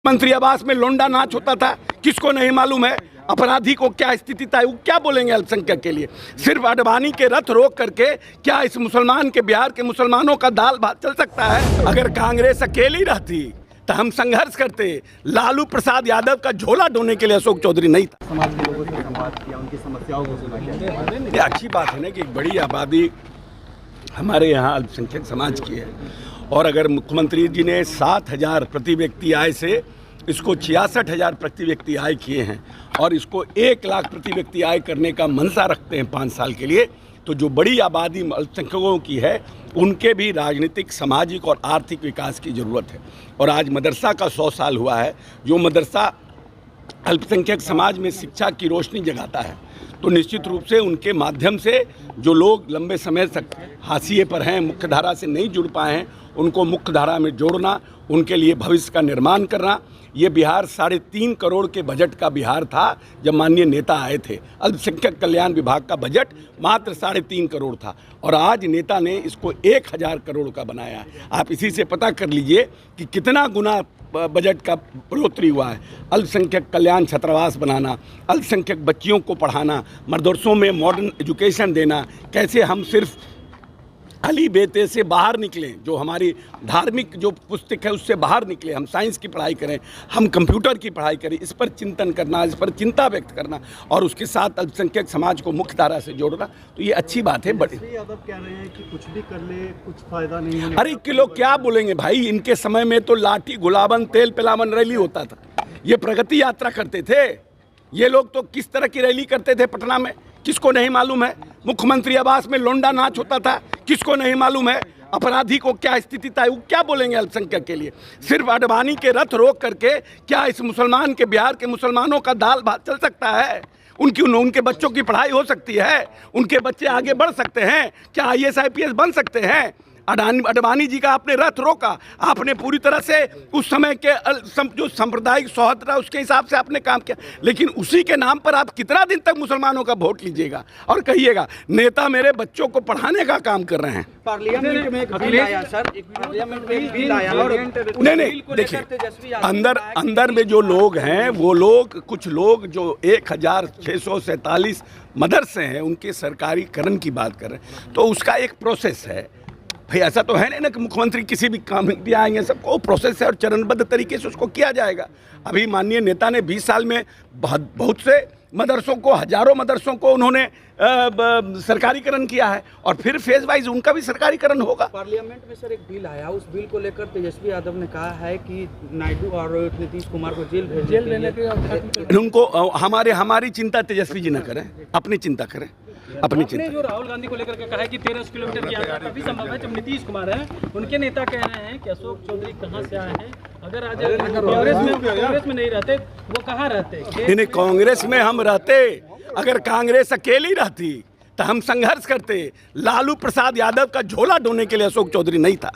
मंत्री आवास में लोंडा नाच होता था, किसको नहीं मालूम है? अपराधी को क्या स्थिति था, वो क्या बोलेंगे अल्पसंख्यक के लिए? सिर्फ अडवाणी के रथ रोक करके क्या इस मुसलमान के, बिहार के मुसलमानों का दाल भात चल सकता है? अगर कांग्रेस अकेली रहती तो हम संघर्ष करते। लालू प्रसाद यादव का झोला ढोने के लिए अशोक चौधरी नहीं था। समाज के लोगों से संवाद किया, उनकी समस्याओं को सुना। ये अच्छी बात है ना कि एक बड़ी आबादी हमारे यहाँ अल्पसंख्यक समाज की है, और अगर मुख्यमंत्री जी ने 7,000 प्रति व्यक्ति आय से इसको 66,000 प्रति व्यक्ति आय किए हैं और इसको 1 लाख प्रति व्यक्ति आय करने का मंशा रखते हैं 5 साल के लिए, तो जो बड़ी आबादी अल्पसंख्यकों की है उनके भी राजनीतिक, सामाजिक और आर्थिक विकास की ज़रूरत है। और आज मदरसा का 100 साल हुआ है। जो मदरसा अल्पसंख्यक समाज में शिक्षा की रोशनी जगाता है, तो निश्चित रूप से उनके माध्यम से जो लोग लंबे समय तक हाशिए पर हैं, मुख्य धारा से नहीं जुड़ पाए हैं, उनको मुख्य धारा में जोड़ना, उनके लिए भविष्य का निर्माण करना। ये बिहार 3.5 करोड़ के बजट का बिहार था जब माननीय नेता आए थे। अल्पसंख्यक कल्याण विभाग का बजट मात्र 3.5 करोड़ था और आज नेता ने इसको 1,000 करोड़ का बनाया है। आप इसी से पता कर लीजिए कि कितना गुना बजट का बढ़ोतरी हुआ है। अल्पसंख्यक कल्याण छात्रावास बनाना, अल्पसंख्यक बच्चियों को पढ़ाना, मदरसों में मॉडर्न एजुकेशन देना, कैसे हम सिर्फ अली बेते से बाहर निकलें, जो हमारी धार्मिक जो पुस्तक है उससे बाहर निकले, हम साइंस की पढ़ाई करें, हम कंप्यूटर की पढ़ाई करें, इस पर चिंतन करना, इस पर चिंता व्यक्त करना और उसके साथ अल्पसंख्यक समाज को मुख्य धारा से जोड़ना, तो ये अच्छी बात है। बड़ी यादव कह रहे हैं कि कुछ भी कर ले कुछ फायदा नहीं होने। अरे कि लोग क्या बोलेंगे भाई, इनके समय में तो लाठी गुलाबन तेल पिलावन रैली होता था, ये प्रगति यात्रा करते थे। ये लोग तो किस तरह की रैली करते थे पटना में, किसको नहीं मालूम है? मुख्यमंत्री आवास में लोंडा नाच होता था, किसको नहीं मालूम है? अपराधी को क्या स्थिति था, वो क्या बोलेंगे अल्पसंख्यक के लिए? सिर्फ अडवाणी के रथ रोक करके क्या इस मुसलमान के, बिहार के मुसलमानों का दाल भात चल सकता है? उनके बच्चों की पढ़ाई हो सकती है? उनके बच्चे आगे बढ़ सकते हैं? क्या IAS IPS बन सकते हैं? अडवाणी जी का आपने रथ रोका, आपने पूरी तरह से उस समय के जो सांप्रदायिक सौहार्द था उसके हिसाब से आपने काम किया, लेकिन उसी के नाम पर आप कितना दिन तक मुसलमानों का वोट लीजिएगा और कहिएगा नेता मेरे बच्चों को पढ़ाने का काम कर रहे हैं? पार्लियामेंट में एक बिल आया सर, पार्लियामेंट में एक बिल आया और नहीं देखिए, अंदर में जो लोग हैं वो लोग, कुछ लोग जो 1,647 मदरसे हैं उनके सरकारीकरण की बात कर रहे हैं, तो उसका एक प्रोसेस है भाई। ऐसा तो है नहीं ना कि मुख्यमंत्री किसी भी काम में आएंगे, सबको प्रोसेस है और चरणबद्ध तरीके से उसको किया जाएगा। अभी माननीय नेता ने 20 साल में बहुत से मदरसों को, हजारों मदरसों को उन्होंने सरकारीकरण किया है और फिर फेज वाइज उनका भी सरकारीकरण होगा। पार्लियामेंट में सर एक बिल आया, उस बिल को लेकर तेजस्वी यादव ने कहा है कि नायडू और नीतीश कुमार को जेल भेजने के उनको हमारी चिंता तेजस्वी जी न करें, अपनी चिंता करें, अपनी चिंता। जो राहुल गांधी को लेकर के कहा है कि 13 किलोमीटर की यात्रा काफी संभव है, जब नीतीश कुमार हैं उनके नेता कह रहे हैं कि अशोक चौधरी कहाँ से आए हैं? अगर आज कांग्रेस में नहीं रहते वो कहाँ रहते? नहीं, कांग्रेस में हम रहते। अगर कांग्रेस अकेली रहती तो हम संघर्ष करते। लालू प्रसाद यादव का झोला ढोने के लिए अशोक चौधरी नहीं था।